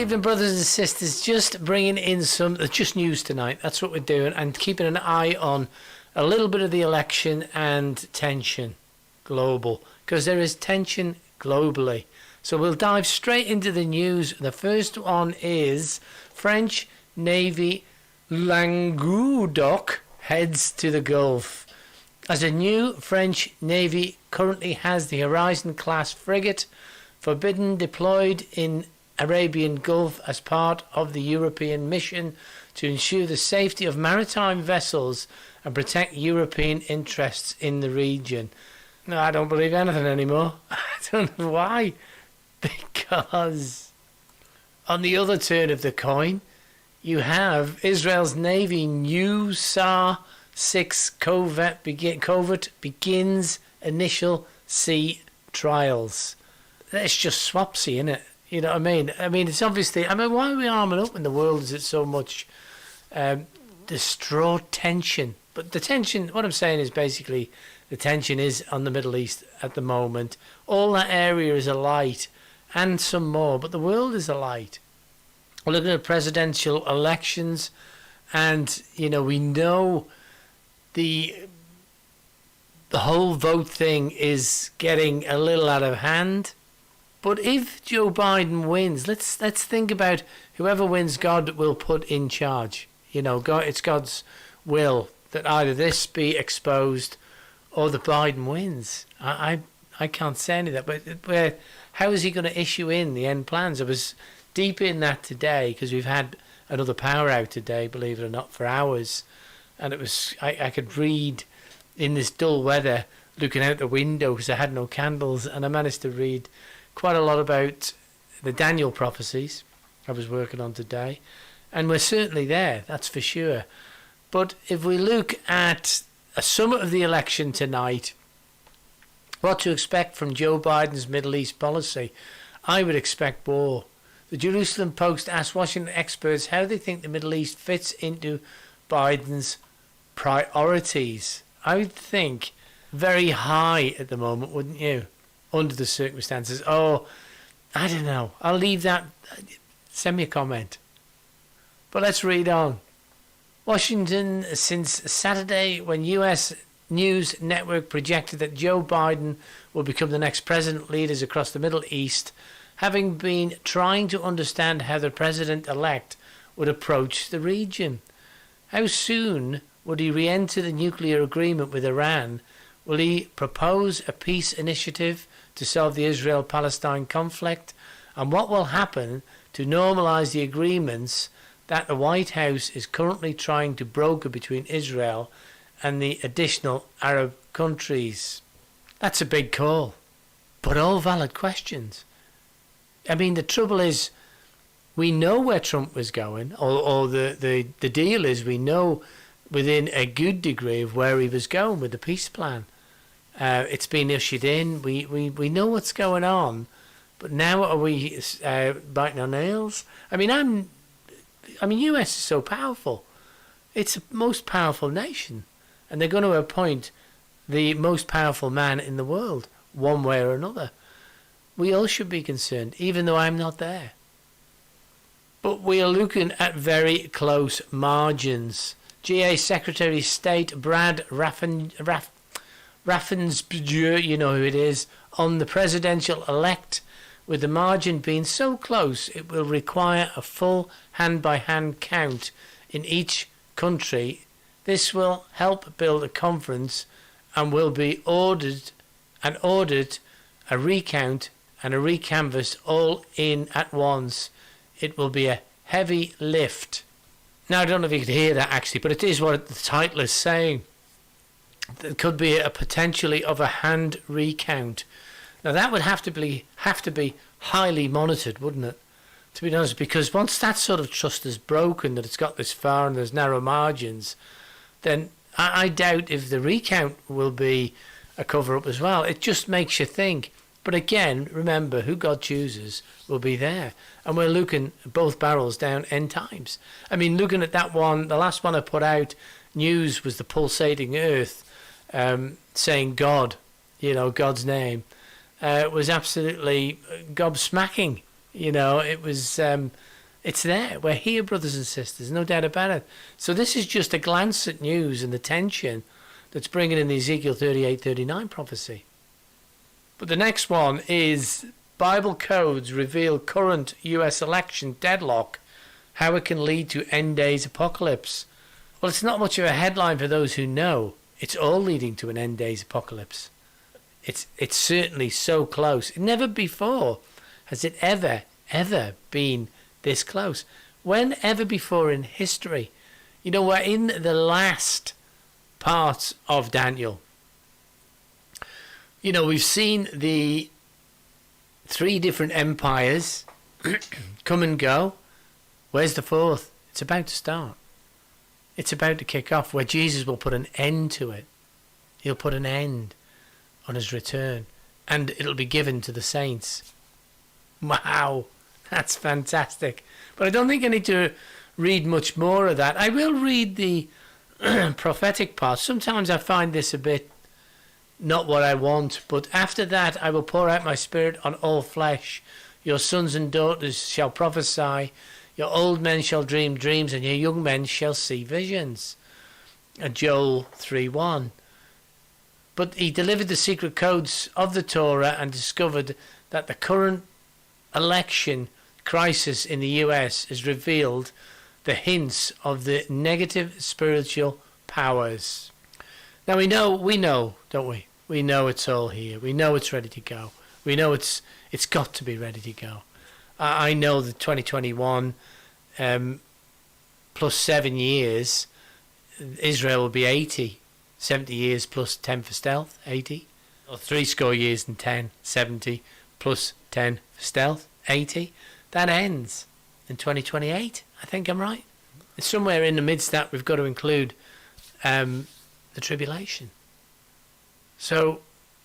evening, brothers and sisters. Just bringing in some just news tonight. That's what we're doing, and keeping an eye on a little bit of the election and tension global, because there is tension globally. So we'll dive straight into the news. The first one is French Navy Languedoc heads to the Gulf. As a new French Navy currently has the Horizon-class frigate Forbidden deployed in Arabian Gulf as part of the European mission to ensure the safety of maritime vessels and protect European interests in the region. No, I don't believe anything anymore. I don't know why. Because on the other turn of the coin, you have Israel's Navy new SAR-6 covert begins initial sea trials. That's just swapsy, isn't it? You know what I mean? I mean, it's obviously... why are we arming up in the world? Is it so much distraught tension? But the tension, what I'm saying is basically the tension is on the Middle East at the moment. All that area is alight, and some more, but the world is alight. We're looking at presidential elections, and, you know, we know the whole vote thing is getting a little out of hand. But if Joe Biden wins, let's think about whoever wins, God will put in charge. You know, it's God's will that either this be exposed or that Biden wins. I can't say any of that. But how is he going to issue in the end plans? I was deep in that today because we've had another power out today, believe it or not, for hours. And it was I could read in this dull weather, looking out the window because I had no candles, and I managed to read quite a lot about the Daniel prophecies I was working on today, and we're certainly there, that's for sure. But if we look at a summit of the election tonight, what to expect from Joe Biden's Middle East policy, I would expect war. The Jerusalem Post asked Washington experts how they think the Middle East fits into Biden's priorities. I would think very high at the moment, wouldn't you? Under the circumstances. Oh, I don't know. I'll leave that. Send me a comment. But let's read on. Washington, since Saturday, when US News Network projected that Joe Biden will become the next president, leaders across the Middle East, having been trying to understand how the president-elect would approach the region. How soon would he re-enter the nuclear agreement with Iran? Will he propose a peace initiative to solve the Israel-Palestine conflict? And what will happen to normalise the agreements that the White House is currently trying to broker between Israel and the additional Arab countries? That's a big call, but all valid questions. I mean, the trouble is, we know where Trump was going, or the deal is we know within a good degree of where he was going with the peace plan. It's been ushered in. We know what's going on, but now are we biting our nails? I mean, US is so powerful. It's the most powerful nation, and they're going to appoint the most powerful man in the world, one way or another. We all should be concerned, even though I'm not there. But we are looking at very close margins. GA Secretary of State Brad Raffensperger, you know who it is, on the presidential-elect, with the margin being so close it will require a full hand-by-hand count in each country. This will help build a conference and will be ordered, a recount and a recanvass all in at once. It will be a heavy lift. Now, I don't know if you could hear that actually, but it is what the title is saying. There could be a potentially of a hand recount. Now that would have to be highly monitored, wouldn't it? To be honest, because once that sort of trust is broken, that it's got this far and there's narrow margins, then I doubt if the recount will be a cover-up as well. It just makes you think. But again, remember, who God chooses will be there. And we're looking at both barrels down end times. I mean, looking at that one, the last one I put out, news was the pulsating earth, saying God, you know, God's name. It was absolutely gobsmacking. You know, it was It's there. We're here, brothers and sisters, no doubt about it. So this is just a glance at news and the tension that's bringing in the Ezekiel 38:39 prophecy. But the next one is Bible codes reveal current US election deadlock, how it can lead to end days apocalypse. Well, it's not much of a headline for those who know. It's all leading to an end days apocalypse. It's certainly so close. Never before has it ever been this close. When ever before in history? You know, we're in the last part of Daniel. You know, we've seen the 3 different empires come and go. Where's the 4th? It's about to start. It's about to kick off, where Jesus will put an end to it. He'll put an end on his return, and it'll be given to the saints. Wow, that's fantastic. But I don't think I need to read much more of that. I will read the prophetic part. Sometimes I find this a bit not what I want, but after that I will pour out my spirit on all flesh. Your sons and daughters shall prophesy, your old men shall dream dreams, and your young men shall see visions. Joel 3:1. But he delivered the secret codes of the Torah and discovered that the current election crisis in the US has revealed the hints of the negative spiritual powers. Now we know, don't we? We know it's all here. We know it's ready to go. We know it's got to be ready to go. I know that 2021 plus 7 years, Israel will be 80. 70 years plus 10 for stealth, 80. Or 70 years and 10, 70 plus 10 for stealth, 80. That ends in 2028. I think I'm right. It's somewhere in the midst that we've got to include the tribulation. So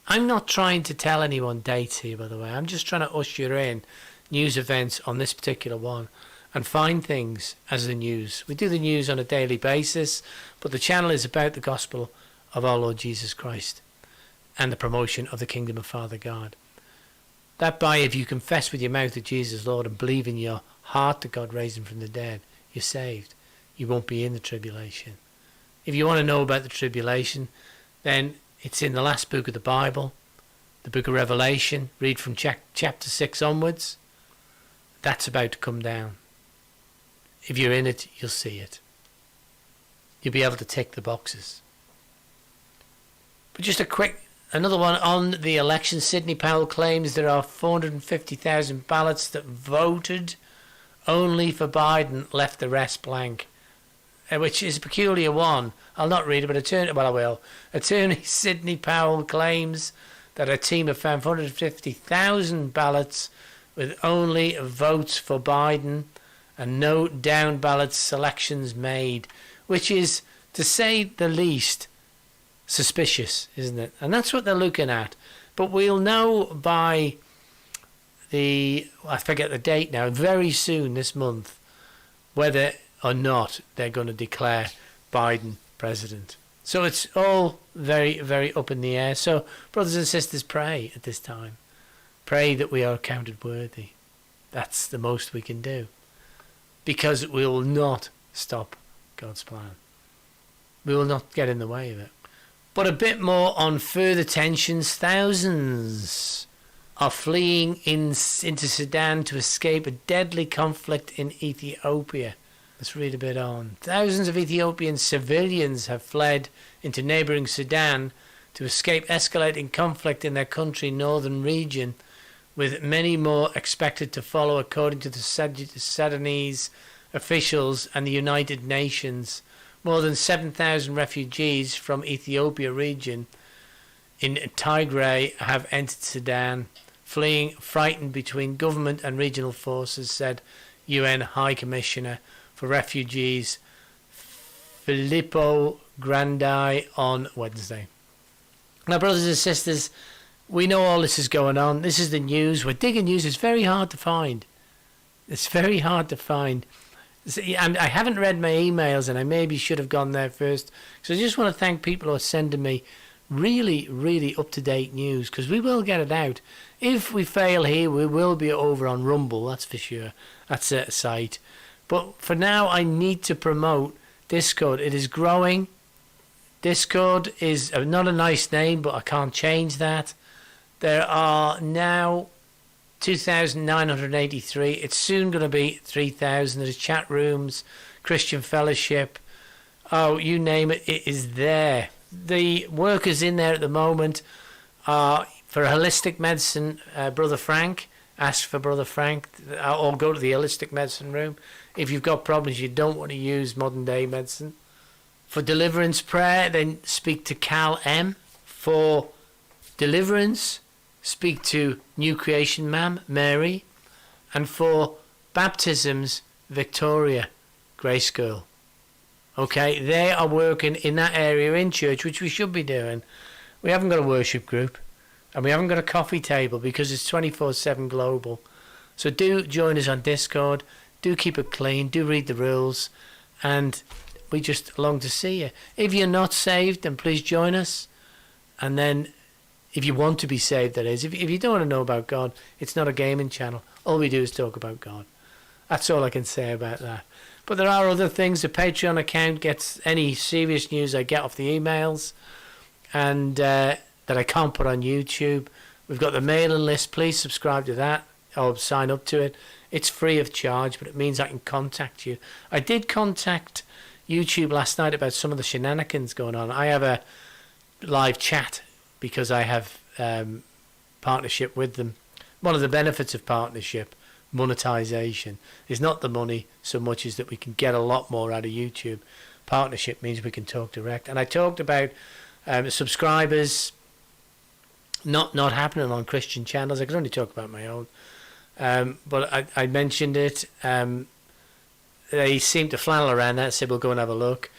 I'm not trying to tell anyone dates here, by the way. I'm just trying to usher in news events on this particular one and find things as the news. We do the news on a daily basis, but the channel is about the gospel of our Lord Jesus Christ and the promotion of the kingdom of Father God. That by, if you confess with your mouth that Jesus is Lord and believe in your heart that God raised him from the dead, you're saved. You won't be in the tribulation. If you want to know about the tribulation, then it's in the last book of the Bible, the book of Revelation. Read from chapter 6 onwards. That's about to come down. If you're in it, you'll see it. You'll be able to tick the boxes. But just another one on the election. Sidney Powell claims there are 450,000 ballots that voted only for Biden, left the rest blank, which is a peculiar one. I'll not read it, but I will. Attorney Sidney Powell claims that a team have found 450,000 ballots with only votes for Biden and no down ballot selections made, which is, to say the least, suspicious, isn't it? And that's what they're looking at. But we'll know by I forget the date now, very soon this month, whether or not they're going to declare Biden president. So it's all very, very up in the air. So, brothers and sisters, pray at this time. Pray that we are counted worthy. That's the most we can do. Because we will not stop God's plan. We will not get in the way of it. But a bit more on further tensions. Thousands are fleeing into Sudan to escape a deadly conflict in Ethiopia. Let's read a bit on. Thousands of Ethiopian civilians have fled into neighbouring Sudan to escape escalating conflict in their country's northern region, with many more expected to follow, according to the Sudanese officials and the United Nations. More than 7,000 refugees from Ethiopia region in Tigray have entered Sudan, fleeing frightened between government and regional forces, said UN High Commissioner for Refugees Filippo Grandi on Wednesday. Now, brothers and sisters, we know all this is going on. This is the news. We're digging news. It's very hard to find. It's very hard to find. And I haven't read my emails, and I maybe should have gone there first. So I just want to thank people who are sending me really, really up-to-date news, because we will get it out. If we fail here, we will be over on Rumble, that's for sure. That's a site. But for now, I need to promote Discord. It is growing. Discord is not a nice name, but I can't change that. There are now 2,983. It's soon going to be 3,000. There's chat rooms, Christian fellowship. Oh, you name it, it is there. The workers in there at the moment are for holistic medicine, Brother Frank. Ask for Brother Frank, or go to the holistic medicine room. If you've got problems, you don't want to use modern day medicine. For deliverance prayer, then speak to Cal M. For deliverance, speak to New Creation Ma'am, Mary. And for baptisms, Victoria, Grace Girl. Okay, they are working in that area in church, which we should be doing. We haven't got a worship group, and we haven't got a coffee table because it's 24/7 global. So do join us on Discord. Do keep it clean. Do read the rules, and we just long to see you. If you're not saved, then please join us. And then, if you want to be saved, that is. If you don't want to know about God, it's not a gaming channel. All we do is talk about God. That's all I can say about that. But there are other things. The Patreon account gets any serious news I get off the emails, and that I can't put on YouTube. We've got the mailing list. Please subscribe to that or sign up to it. It's free of charge, but it means I can contact you. I did contact YouTube last night about some of the shenanigans going on. I have a live chat because I have partnership with them. One of the benefits of partnership, monetization, is not the money so much as that we can get a lot more out of YouTube. Partnership means we can talk direct. And I talked about subscribers not happening on Christian channels. I could only talk about my own. But I mentioned it. They seemed to flannel around that, said we'll go and have a look.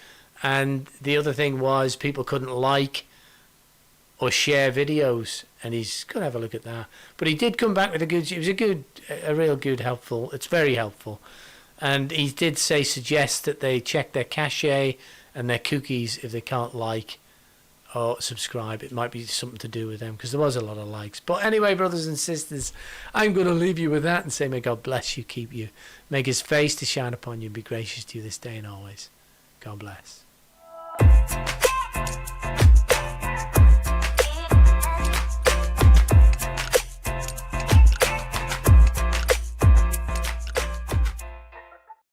And the other thing was people couldn't like or share videos, and he's going to have a look at that. But he did come back with it was a real good, helpful. It's very helpful. And he did suggest that they check their cache and their cookies if they can't like or subscribe. It might be something to do with them, because there was a lot of likes. But anyway, brothers and sisters, I'm going to leave you with that and say may God bless you, keep you, make his face to shine upon you and be gracious to you this day and always. God bless.